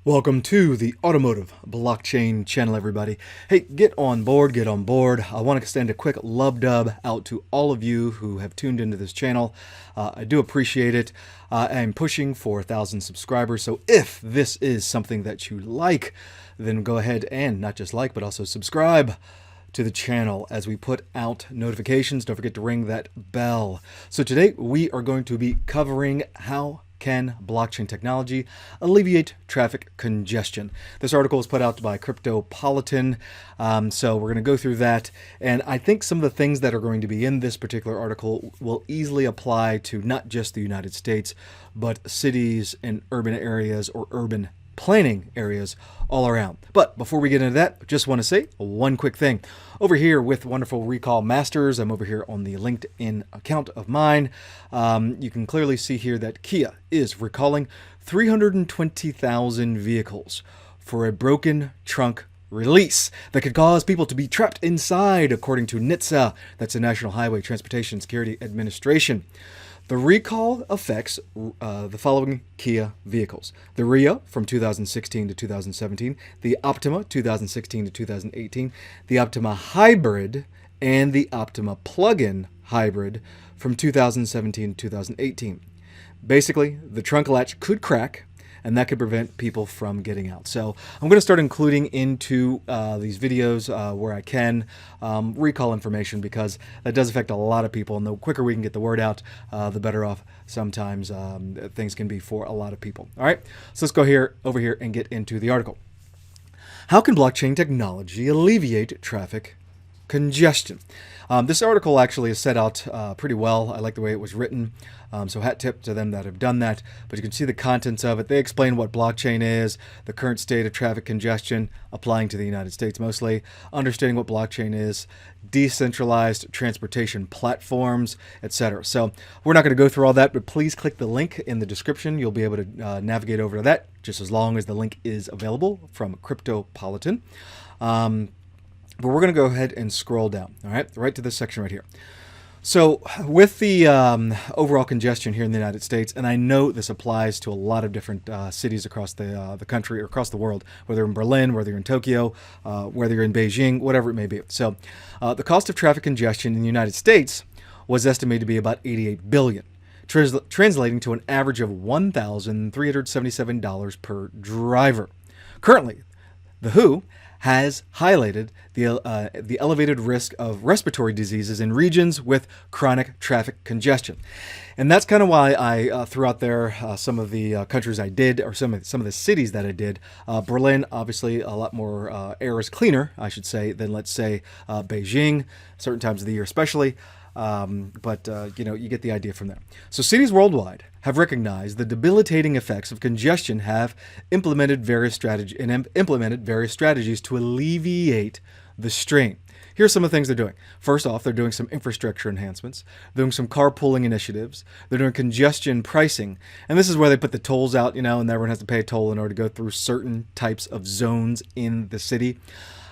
Welcome to the Automotive Blockchain channel, everybody. Hey, get on board, get on board. I want to extend a quick love dub out to all of you who have tuned into this channel. I do appreciate it. I'm pushing for 1,000 subscribers, so if this is something that you like, then go ahead and not just like, but also subscribe to the channel as we put out notifications. Don't forget to ring that bell. So today we are going to be covering how can blockchain technology alleviate traffic congestion? This article is put out by Cryptopolitan, so we're going to go through that. And I think some of the things that are going to be in this particular article will easily apply to not just the United States, but cities and urban areas or urban planning areas all around. But before we get into that, I just want to say one quick thing. Over here with Wonderful Recall Masters, I'm over here on the LinkedIn account of mine. You can clearly see here that Kia is recalling 320,000 vehicles for a broken trunk release that could cause people to be trapped inside, according to NHTSA. That's the National Highway Transportation Security Administration. The recall affects the following Kia vehicles: the Rio from 2016 to 2017, the Optima 2016 to 2018, the Optima Hybrid, and the Optima Plug-in Hybrid from 2017 to 2018. Basically, the trunk latch could crack, and that could prevent people from getting out. So I'm going to start including into these videos where I can recall information, because that does affect a lot of people, and the quicker we can get the word out, the better off sometimes things can be for a lot of people. All right, so let's go over here and get into the article. How can blockchain technology alleviate traffic congestion? This article actually is set out pretty well. I like the way it was written. So hat tip to them that have done that. But you can see the contents of it. They explain what blockchain is, the current state of traffic congestion, applying to the United States mostly, understanding what blockchain is, decentralized transportation platforms, etc. So we're not going to go through all that, but please click the link in the description. You'll be able to navigate over to that, just as long as the link is available from Cryptopolitan. But we're going to go ahead and scroll down, all right to this section right here. So with the overall congestion here in the United States, and I know this applies to a lot of different cities across the country or across the world, whether in Berlin, whether you're in Tokyo, whether you're in Beijing, whatever it may be. So the cost of traffic congestion in the United States was estimated to be about $88 billion, translating to an average of $1,377 per driver. Currently, the WHO has highlighted the elevated risk of respiratory diseases in regions with chronic traffic congestion. And that's kind of why I threw out there some of the countries I did, or some of the cities that I did. Berlin, obviously a lot more air is cleaner, I should say, than, let's say, Beijing, certain times of the year especially. But you get the idea from there. So cities worldwide have recognized the debilitating effects of congestion, have implemented various strategies to alleviate the strain. Here's some of the things they're doing. First off, they're doing some infrastructure enhancements. They're doing some carpooling initiatives. They're doing congestion pricing. And this is where they put the tolls out, and everyone has to pay a toll in order to go through certain types of zones in the city.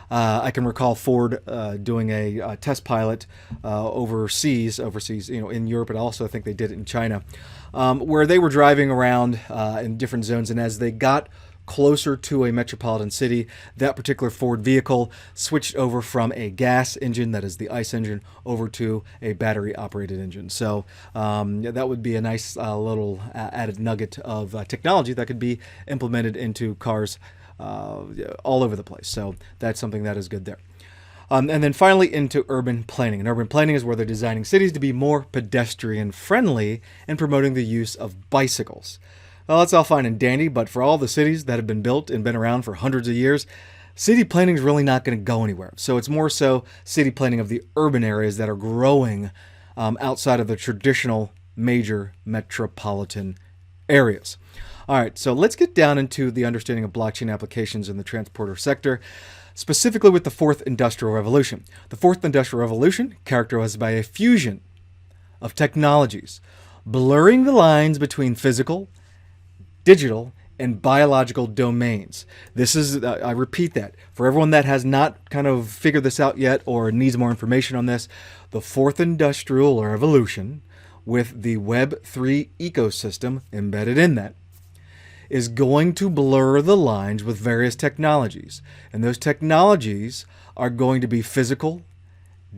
I can recall Ford doing a test pilot overseas, in Europe, but also I think they did it in China, where they were driving around in different zones, and as they got closer to a metropolitan city, that particular Ford vehicle switched over from a gas engine, that is the ICE engine, over to a battery-operated engine. So that would be a nice little added nugget of technology that could be implemented into cars all over the place. So that's something that is good there. And then finally into urban planning. And urban planning is where they're designing cities to be more pedestrian friendly and promoting the use of bicycles. Well, that's all fine and dandy, but for all the cities that have been built and been around for hundreds of years, city planning is really not going to go anywhere. So it's more so city planning of the urban areas that are growing outside of the traditional major metropolitan areas. All right, so let's get down into the understanding of blockchain applications in the transporter sector, specifically with the Fourth Industrial Revolution. The Fourth Industrial Revolution, characterized by a fusion of technologies, blurring the lines between physical, digital, and biological domains. This is, I repeat that, for everyone that has not kind of figured this out yet or needs more information on this, the Fourth Industrial Revolution, with the Web3 ecosystem embedded in that, is going to blur the lines with various technologies. And those technologies are going to be physical,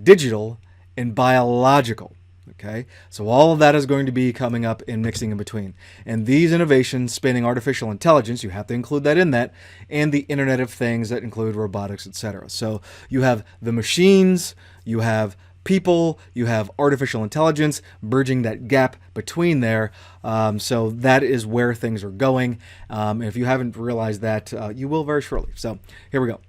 digital, and biological. Okay, so all of that is going to be coming up and mixing in between. And these innovations spanning artificial intelligence, you have to include that in that, and the Internet of Things that include robotics, etc. So you have the machines, you have people, you have artificial intelligence, bridging that gap between there. So that is where things are going. And if you haven't realized that, you will very shortly. So here we go.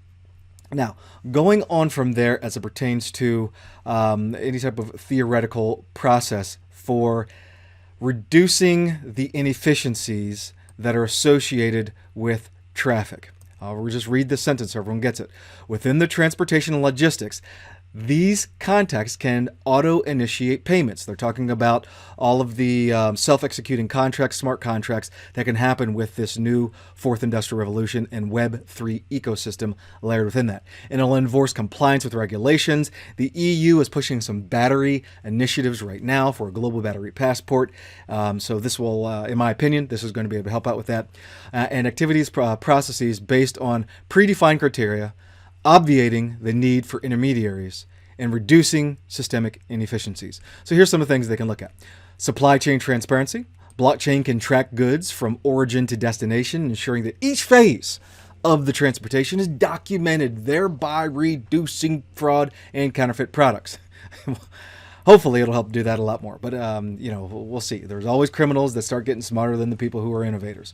Now, going on from there as it pertains to any type of theoretical process for reducing the inefficiencies that are associated with traffic. We'll just read this sentence so everyone gets it. Within the transportation and logistics, these contacts can auto-initiate payments. They're talking about all of the self-executing contracts, smart contracts that can happen with this new fourth industrial revolution and Web 3 ecosystem layered within that. And it'll enforce compliance with regulations. The EU is pushing some battery initiatives right now for a global battery passport. So this will, in my opinion, this is going to be able to help out with that. And activities processes based on predefined criteria, obviating the need for intermediaries and reducing systemic inefficiencies. So here's some of the things they can look at. Supply chain transparency. Blockchain can track goods from origin to destination, ensuring that each phase of the transportation is documented, thereby reducing fraud and counterfeit products. Hopefully it'll help do that a lot more, but we'll see. There's always criminals that start getting smarter than the people who are innovators.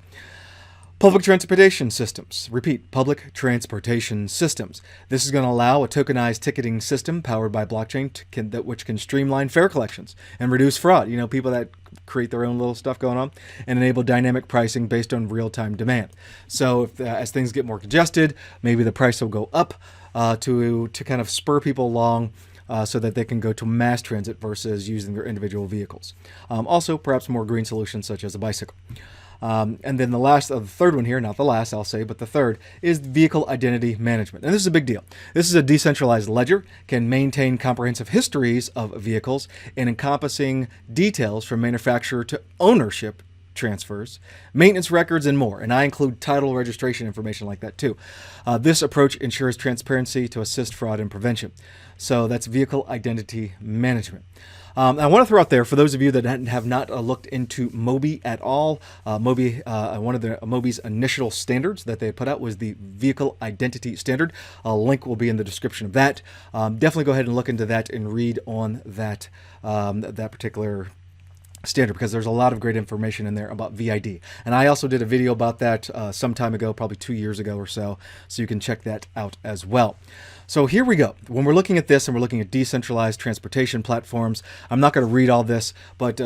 Public transportation systems. Repeat, public transportation systems. This is going to allow a tokenized ticketing system powered by blockchain which can streamline fare collections and reduce fraud. You know, people that create their own little stuff going on, and enable dynamic pricing based on real-time demand. So if, as things get more congested, maybe the price will go up to kind of spur people along so that they can go to mass transit versus using their individual vehicles. Also, perhaps more green solutions such as a bicycle. And then the third one here, not the last, I'll say, but the third is vehicle identity management. And this is a big deal. This is a decentralized ledger, can maintain comprehensive histories of vehicles and encompassing details from manufacturer to ownership transfers, maintenance records, and more. And I include title registration information like that too. This approach ensures transparency to assist fraud and prevention. So that's vehicle identity management. I want to throw out there, for those of you that have not looked into MOBI at all, MOBI, one of the MOBI's initial standards that they put out was the Vehicle Identity Standard. A link will be in the description of that. Definitely go ahead and look into that and read on that, that particular standard, because there's a lot of great information in there about VID. And I also did a video about that some time ago, probably 2 years ago or so you can check that out as well. So here we go. When we're looking at this and we're looking at decentralized transportation platforms, I'm not going to read all this, but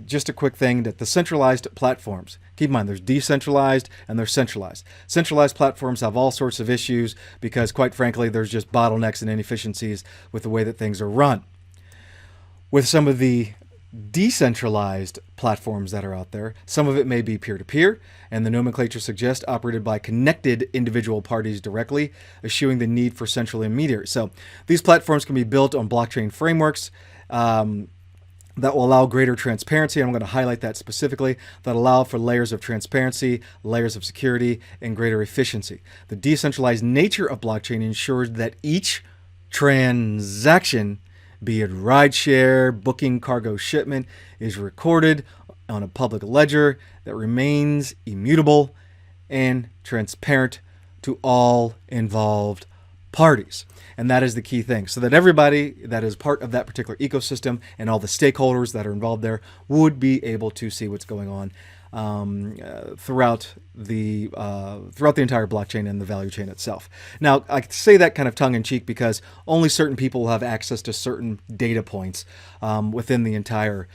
just a quick thing that the centralized platforms, keep in mind there's decentralized and there's centralized. Centralized platforms have all sorts of issues because, quite frankly, there's just bottlenecks and inefficiencies with the way that things are run. With some of the decentralized platforms that are out there, some of it may be peer-to-peer, and the nomenclature suggests operated by connected individual parties directly, eschewing the need for central intermediaries. So these platforms can be built on blockchain frameworks that will allow greater transparency. I'm going to highlight that specifically, that allow for layers of transparency, layers of security, and greater efficiency. The decentralized nature of blockchain ensures that each transaction, be it rideshare, booking, cargo, shipment, is recorded on a public ledger that remains immutable and transparent to all involved parties. And that is the key thing, so that everybody that is part of that particular ecosystem and all the stakeholders that are involved there would be able to see what's going on throughout the entire blockchain and the value chain itself. Now, I say that kind of tongue-in-cheek because only certain people will have access to certain data points within the entire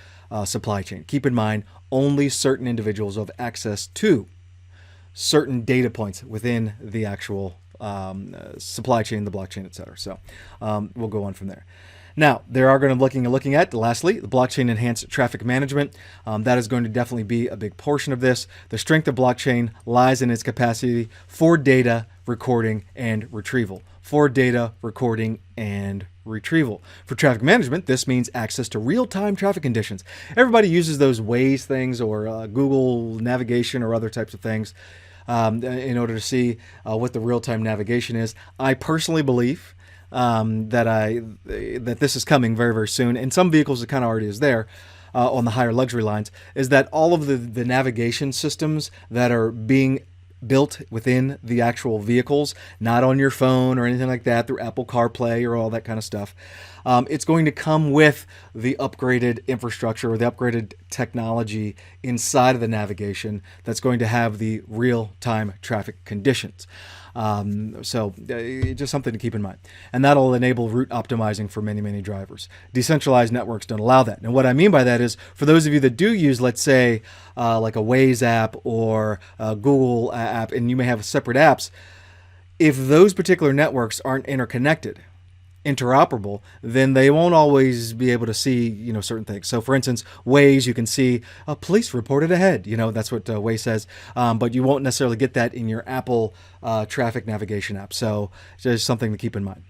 supply chain. Keep in mind, only certain individuals have access to certain data points within the actual supply chain, the blockchain, etc. So we'll go on from there. Now, they are going to be looking at, lastly, the blockchain enhanced traffic management. That is going to definitely be a big portion of this. The strength of blockchain lies in its capacity for data recording, and retrieval. For data recording and retrieval. For traffic management, this means access to real-time traffic conditions. Everybody uses those Waze things or Google navigation or other types of things in order to see what the real-time navigation is. I personally believe that this is coming very, very soon. In some vehicles, it kind of already is there. On the higher luxury lines, is that all of the navigation systems that are being built within the actual vehicles, not on your phone or anything like that, through Apple CarPlay or all that kind of stuff. It's going to come with the upgraded infrastructure or the upgraded technology inside of the navigation that's going to have the real-time traffic conditions. So just something to keep in mind. And that'll enable route optimizing for many, many drivers. Decentralized networks don't allow that. And what I mean by that is, for those of you that do use, let's say, like a Waze app or a Google app, and you may have separate apps, if those particular networks aren't interconnected, interoperable, then they won't always be able to see, certain things. So for instance, Waze, you can see a police reported ahead, that's what Waze says, but you won't necessarily get that in your Apple traffic navigation app. So just something to keep in mind.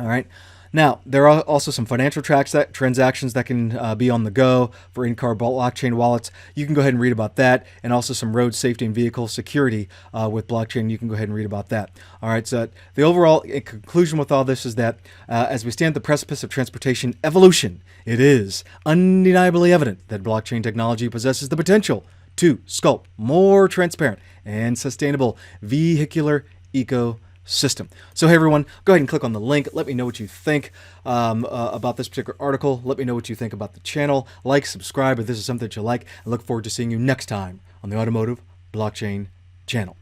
All right. Now, there are also some financial transactions that can be on the go for in-car blockchain wallets. You can go ahead and read about that, and also some road safety and vehicle security with blockchain. You can go ahead and read about that. All right, so the overall conclusion with all this is that as we stand at the precipice of transportation evolution, it is undeniably evident that blockchain technology possesses the potential to sculpt more transparent and sustainable vehicular ecosystem. So hey everyone, go ahead and click on the link. Let me know what you think about this particular article. Let me know what you think about the channel. Like, subscribe if this is something that you like. I look forward to seeing you next time on the Automotive Blockchain channel.